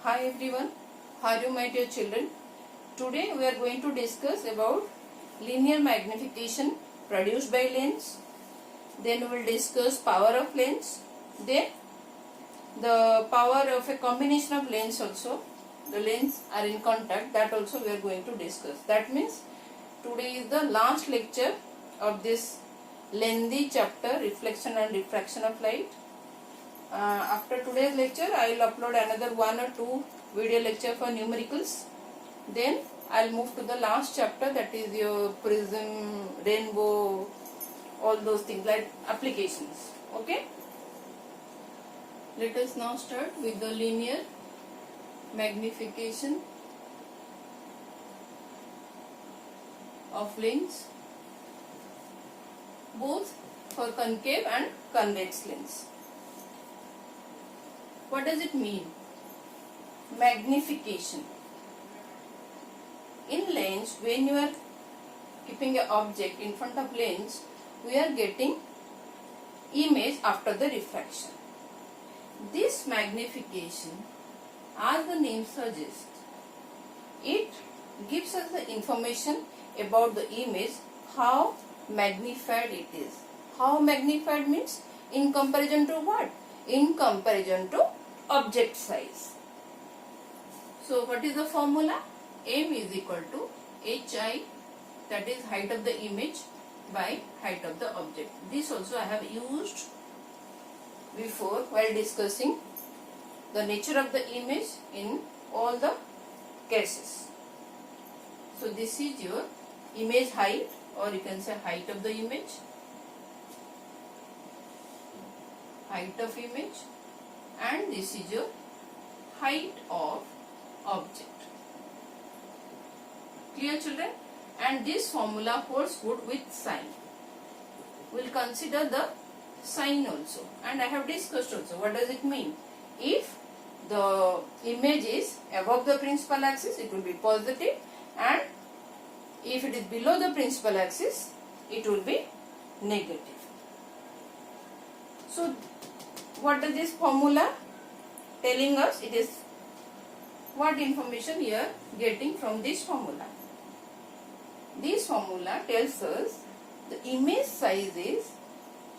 Hi everyone, how are you my dear children? Today we are going to discuss about linear magnification produced by lens. Then we will discuss power of lens. Then the power of a combination of lens also. The lens are in contact, that also we are going to discuss. That means today is the last lecture of this lengthy chapter, reflection and refraction of light. After today's lecture, I will upload another 1 or 2 video lecture for numericals. Then I will move to the last chapter, that is your prism, rainbow, all those things like applications. Okay. Let us now start with the linear magnification of lens, both for concave and convex lens. What does it mean? Magnification. In lens, when you are keeping an object in front of lens, we are getting image after the refraction. This magnification, as the name suggests, it gives us the information about the image, how magnified it is. How magnified means in comparison to what? In comparison to object size. So what is the formula? M is equal to HI, that is height of the image, by height of the object. This also I have used before while discussing the nature of the image in all the cases. So this is your image height, or you can say height of the image, height of image, and this is your height of object. Clear children? And this formula holds good with sign. We will consider the sign also, and I have discussed also what does it mean. If the image is above the principal axis, it will be positive, and if it is below the principal axis, it will be negative. So what is this formula telling us? It is what information we are getting from this formula. This formula tells us the image size is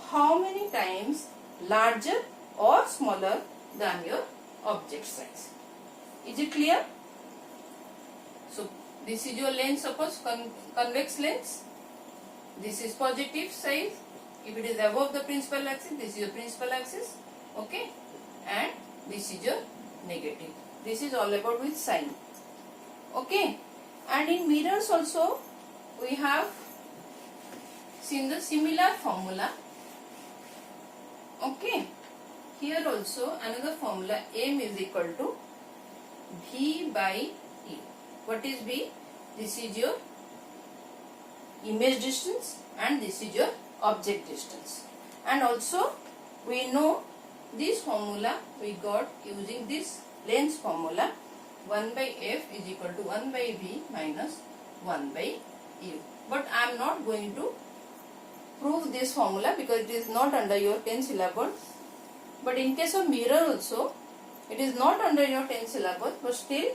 how many times larger or smaller than your object size. Is it clear? So this is your lens, suppose convex lens. This is positive size. If it is above the principal axis, this is your principal axis. Okay. And this is your negative. This is all about with sign. Okay. And in mirrors also we have seen the similar formula. Okay. Here also another formula, M is equal to V by E. What is V? This is your image distance and this is your object distance. And also we know this formula we got using this lens formula, 1 by F is equal to 1 by V minus 1 by U. But I am not going to prove this formula because it is not under your 10 syllabus. But in case of mirror also, it is not under your 10 syllabus, but still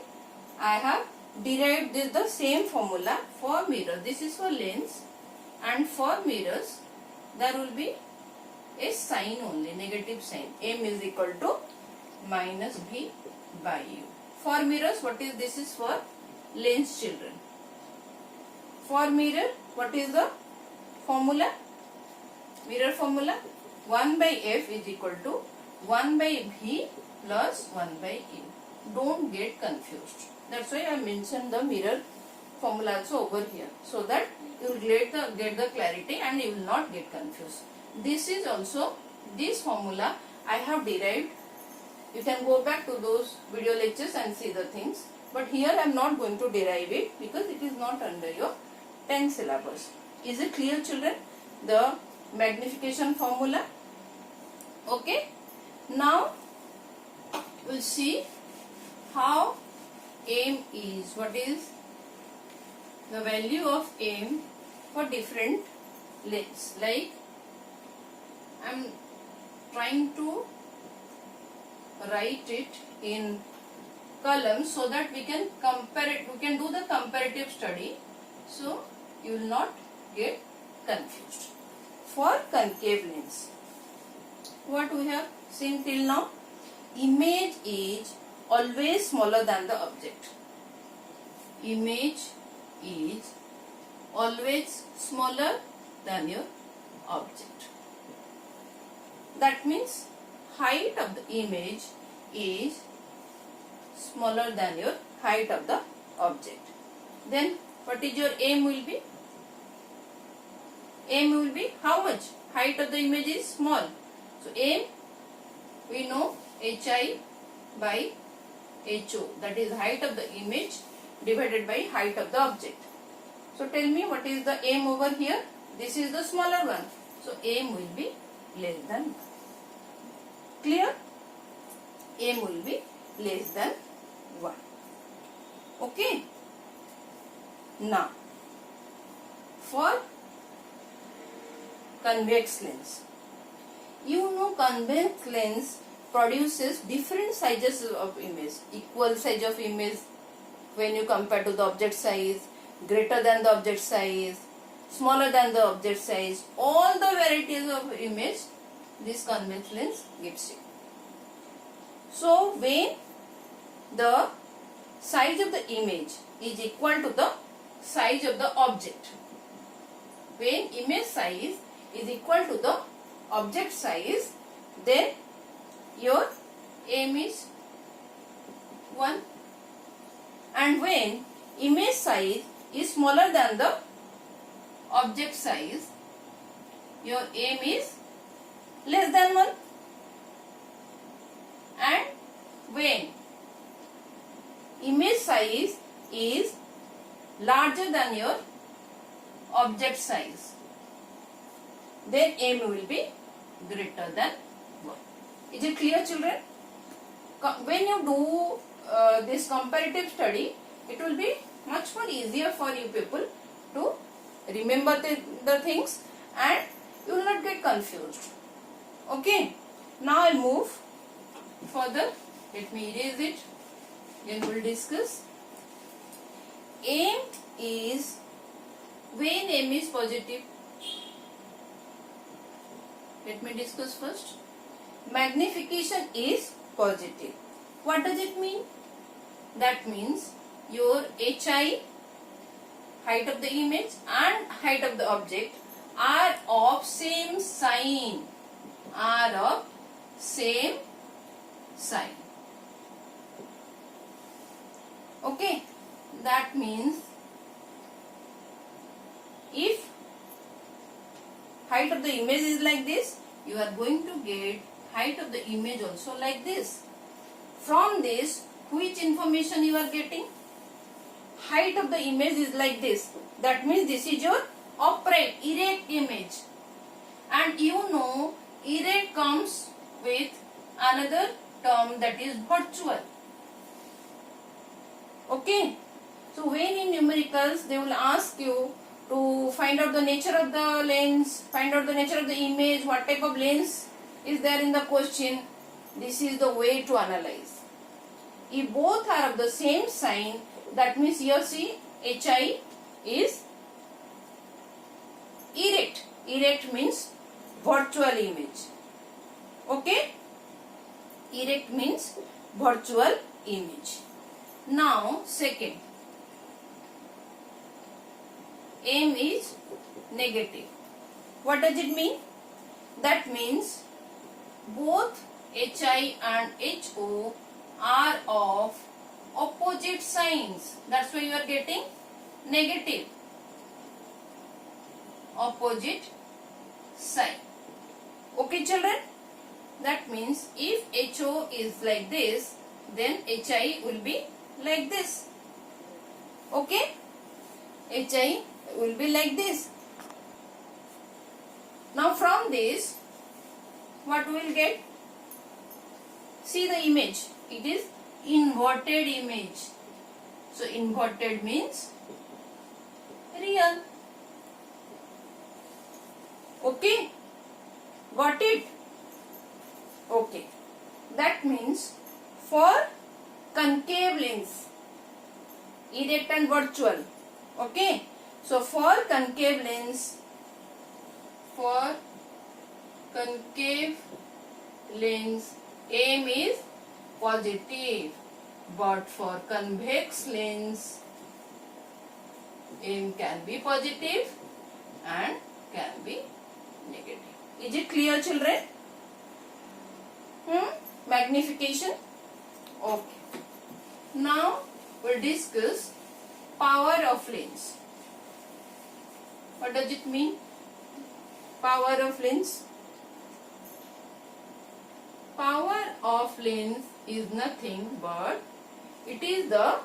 I have derived this the same formula for mirror. This is for lens, and for mirrors there will be a sign only, negative sign. M is equal to minus V by U. For mirrors, what is this? Is for lens, children. For mirror, what is the formula? Mirror formula, 1 by F is equal to 1 by V plus 1 by U. Don't get confused. That's why I mentioned the mirror formula also over here, so that you will get the clarity and you will not get confused. This is also, this formula I have derived. You can go back to those video lectures and see the things. But here I am not going to derive it because it is not under your 10 syllabus. Is it clear, children? The magnification formula. Okay. Now we will see how M is. What is the value of M for different lens? Like I am trying to write it in columns so that we can compare it, we can do the comparative study, so you will not get confused. For concave lens, what we have seen till now, image is always smaller than the object. Image is always smaller than your object. That means height of the image is smaller than your height of the object. Then what is your aim will be? Aim will be how much? Height of the image is small. So aim, we know HI by HO, that is height of the image divided by height of the object. So tell me what is the aim over here? This is the smaller one. So aim will be less than 1. Clear? Aim will be less than 1. Okay. Now, for convex lens. You know convex lens produces different sizes of image. Equal size of image when you compare to the object size, greater than the object size, smaller than the object size, all the varieties of image this convex lens gives you. So when the size of the image is equal to the size of the object, when image size is equal to the object size, then your aim is 1. And when image size is smaller than the object size, your aim is less than 1. And when image size is larger than your object size, then aim will be greater than 1. Is it clear, children? When you do this comparative study, it will be much more easier for you people to remember the things and you will not get confused. Okay. Now I move further. Let me erase it. Then we will discuss. Aim is, when aim is positive, let me discuss first. Magnification is positive. What does it mean? That means your HI, height of the image, and height of the object are of same sign. Are of same sign. Okay. That means if height of the image is like this, you are going to get height of the image also like this. From this, which information you are getting? Height of the image is like this. That means this is your upright, erect image. And you know, erect comes with another term, that is virtual. Okay. So when in numericals they will ask you to find out the nature of the lens, find out the nature of the image, what type of lens is there in the question. This is the way to analyze. If both are of the same sign, that means here see HI is erect. Erect means virtual image. Okay? Erect means virtual image. Now second, aim is negative. What does it mean? That means both HI and HO are of opposite signs. That's why you are getting negative. Opposite sign. Okay, children? That means if HO is like this, then HI will be like this. Okay? HI will be like this. Now from this, what we will get? See the image. It is inverted image. So inverted means real. Okay? Got it? Okay. That means for concave lens, erect and virtual. Okay, so for concave lens, aim is positive, but for convex lens aim can be positive and can be negative. Is it clear, children? Magnification. Okay. Now we'll discuss power of lens. What does it mean? Power of lens. Power of lens is nothing but it is the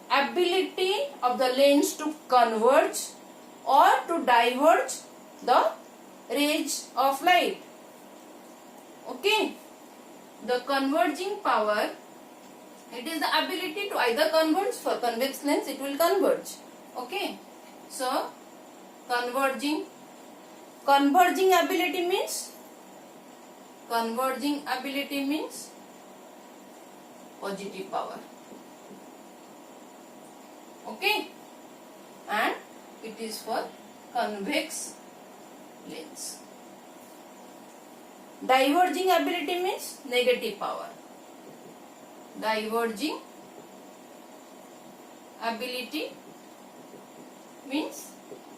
ability of the lens to converge or to diverge the rays of light. Okay. The converging power, it is the ability to either converge. For convex lens it will converge. Okay. So converging ability means positive power. Okay, and it is for convex lens. Diverging ability means negative power. Diverging ability means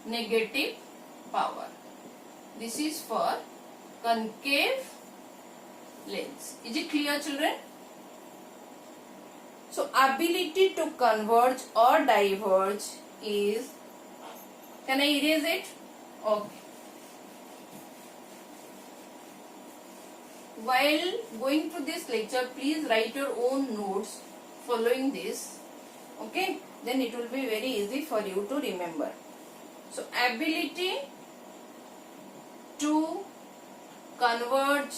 negative power. This is for concave lens. Is it clear, children? So ability to converge or diverge is, can I erase it? Okay. While going through this lecture, please write your own notes following this. Okay, then it will be very easy for you to remember. So ability to converge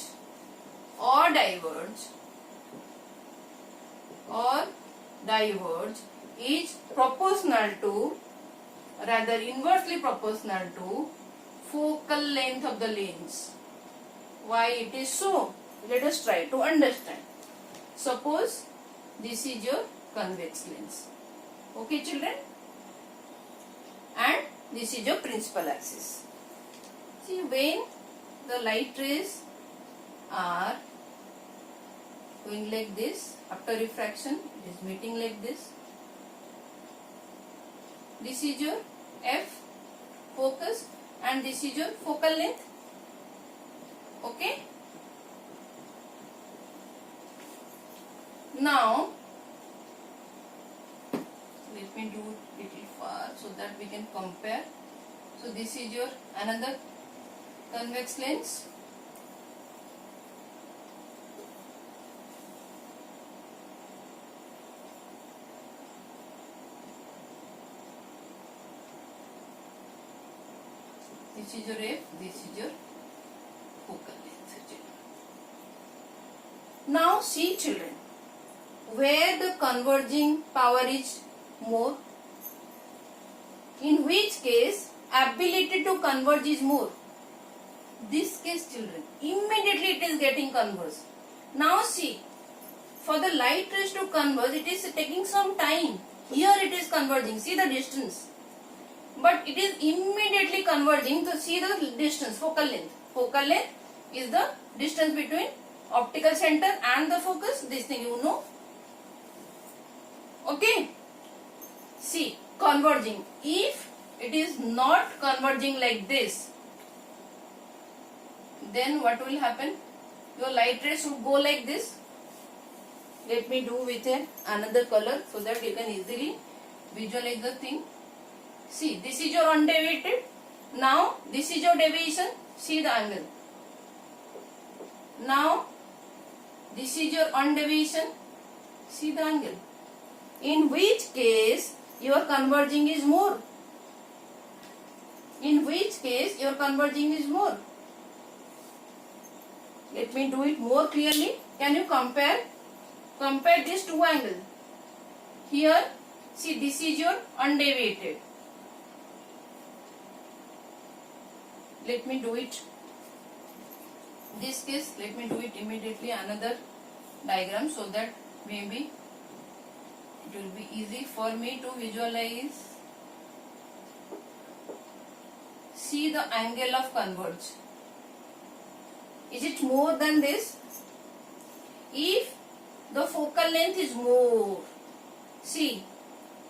or diverge is proportional to, rather inversely proportional to, focal length of the lens. Why it is so? Let us try to understand. Suppose this is your convex lens. Okay, children? And this is your principal axis. See, when the light rays are going like this, after refraction it is meeting like this. This is your F focus and this is your focal length. Okay. Now let me do it little far so that we can compare. So this is your another convex lens. This is your F, this is your focal length, children. Now see, children, where the converging power is more, in which case ability to converge is more. This case, children, immediately it is getting converged. Now see, for the light rays to converge, it is taking some time. Here it is converging, see the distance. But it is immediately converging to see the distance, focal length. Focal length is the distance between optical center and the focus. This thing you know. Okay. See, converging. If it is not converging like this, then what will happen? Your light rays should go like this. Let me do with another color so that you can easily visualize the thing. See, this is your undeviated. Now, this is your deviation. See the angle. Now, this is your undeviation. See the angle. In which case, your converging is more. In which case, your converging is more. Let me do it more clearly. Can you compare? Compare these two angles. Here, see, this is your undeviated. Let me do it. This case, let me do it immediately another diagram so that maybe It will be easy for me to visualize. See the angle of converge. Is it more than this? If the focal length is more, see,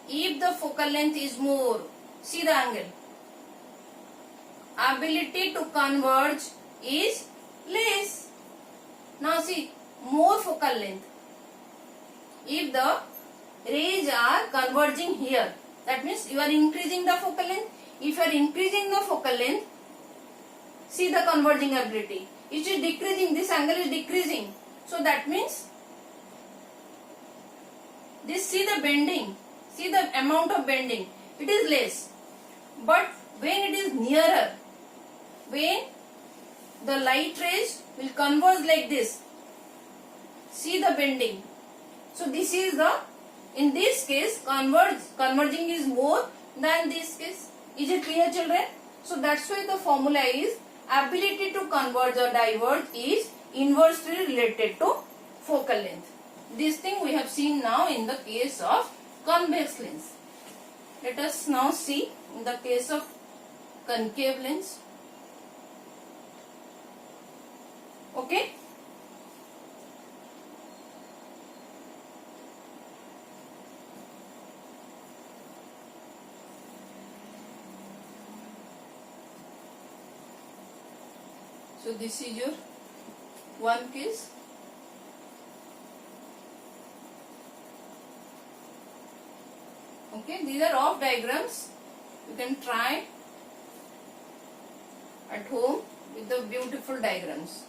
if the focal length is more, see the angle. Ability to converge is less. Now see, more focal length. If the rays are converging here, that means you are increasing the focal length. If you are increasing the focal length, see the converging ability. It is decreasing, this angle is decreasing. So that means, this, see the bending, see the amount of bending, it is less. But when it is nearer, when the light rays will converge like this, see the bending. So this is the, in this case, converging is more than this case. Is it clear, children? So that's why the formula is ability to converge or diverge is inversely related to focal length. This thing we have seen now in the case of convex lens. Let us now see in the case of concave lens. Okay. So this is your one case. Okay, these are off diagrams. You can try at home with the beautiful diagrams.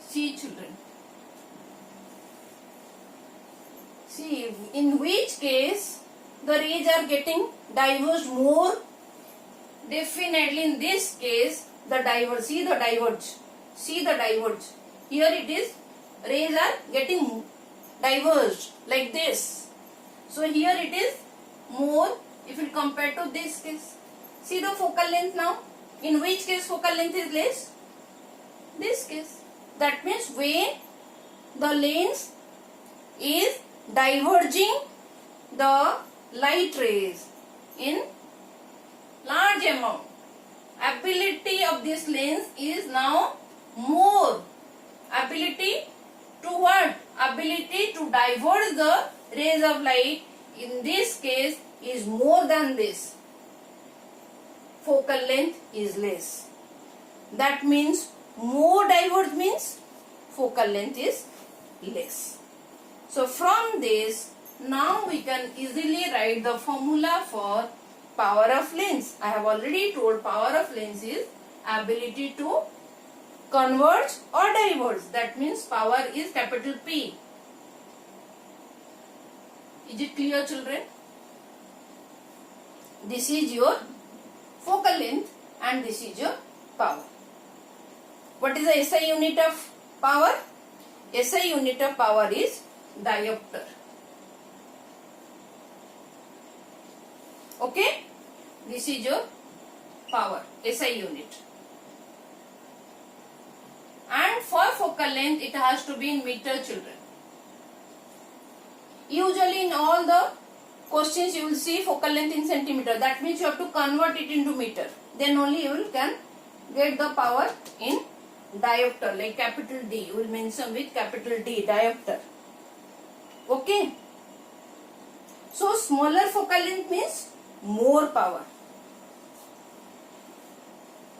See, children. See, in which case the rays are getting diverged more. Definitely in this case the diverge. See the diverge. See the diverge. Here it is, rays are getting diverged like this. So here it is more if you compare to this case. See the focal length now. In which case focal length is less? This case. That means when the lens is diverging the light rays in large amount, ability of this lens is now more. Ability to what? Ability to diverge the rays of light in this case is more than this. Focal length is less. That means more diverged means focal length is less. So from this, now we can easily write the formula for power of lens. I have already told power of lens is ability to converge or diverge. That means power is capital P. Is it clear, children? This is your focal length and this is your power. What is the SI unit of power? SI unit of power is diopter. Okay? This is your power, SI unit. And for focal length, it has to be in meter, children. Usually in all the questions you will see focal length in centimeter. That means you have to convert it into meter. Then only you can get the power in diopter, like capital D. You will mention with capital D, diopter. Okay. So smaller focal length means more power.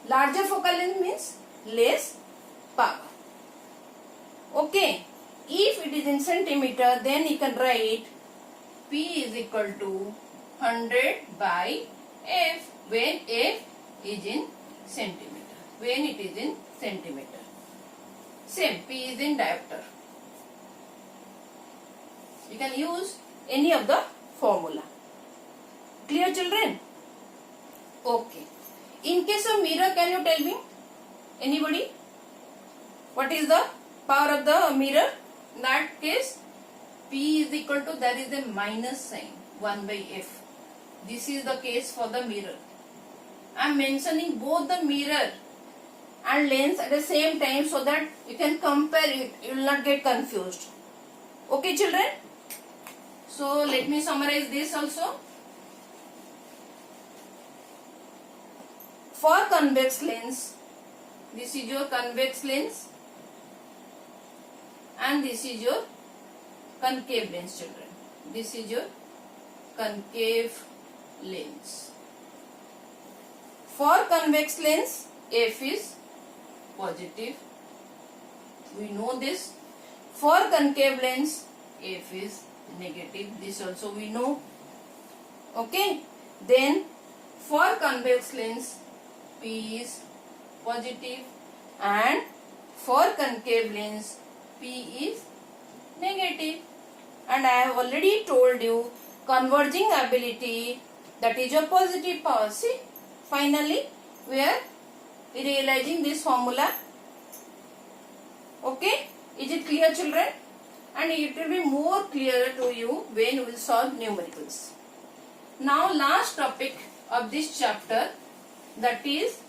Larger focal length means less power. Okay. If it is in centimeter, then you can write P is equal to 100 by F when F is in centimeter. When it is in centimeter. Same, P is in diopter. You can use any of the formula. Clear, children? Okay. In case of mirror, can you tell me? Anybody? What is the power of the mirror? In that case, P is equal to, there is a minus sign, 1 by F. This is the case for the mirror. I am mentioning both the mirror and lens at the same time so that you can compare it. You will not get confused. Okay, children? So let me summarize this also. For convex lens, this is your convex lens and this is your concave lens, children. This is your concave lens. For convex lens, F is positive. We know this. For concave lens, F is negative. This also we know. Okay. Then for convex lens, P is positive, and for concave lens, P is negative. And I have already told you converging ability, that is your positive power. See, finally we are realizing this formula. Okay, is it clear, children? And it will be more clear to you when you will solve numericals. Now last topic of this chapter, that is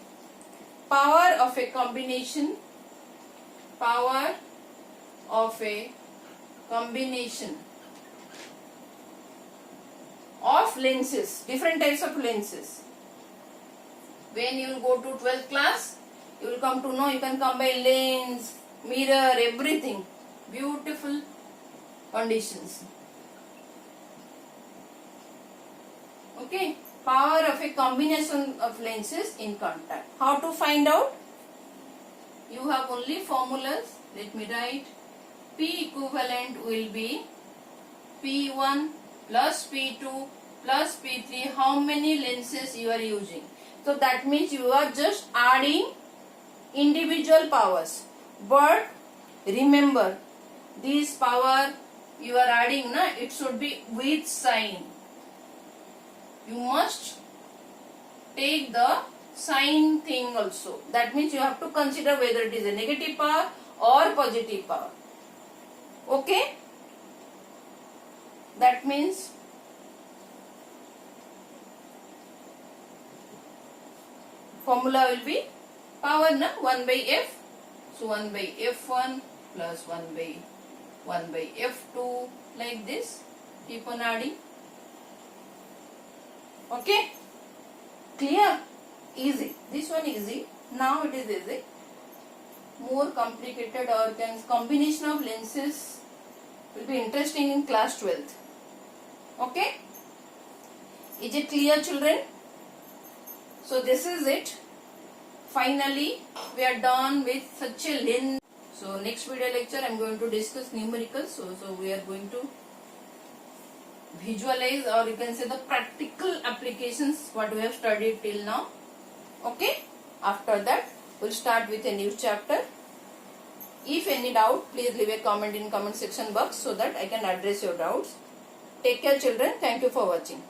power of a combination. Power of a combination of lenses, different types of lenses. When you will go to 12th class, you will come to know you can combine lens, mirror, everything. Beautiful conditions. Okay, power of a combination of lenses in contact. How to find out? You have only formulas. Let me write. P equivalent will be P1 plus P2 plus P3. How many lenses you are using? So that means you are just adding individual powers. But remember, this power you are adding, na, it should be with sign. You must take the sign thing also. That means you have to consider whether it is a negative power or positive power. Okay? That means formula will be power, na, 1 by F. So 1 by F1 plus 1 by F2, like this. Keep on adding. Okay? Clear? Easy. This one easy. Now it is easy. More complicated or combination of lenses will be interesting in class 12th. Okay? Is it clear, children? So this is it. Finally, we are done with such a lens. So next video lecture I am going to discuss numericals. So we are going to visualize, or you can say the practical applications what we have studied till now. Okay? After that, we'll start with a new chapter. If any doubt, please leave a comment in comment section box so that I can address your doubts. Take care, children. Thank you for watching.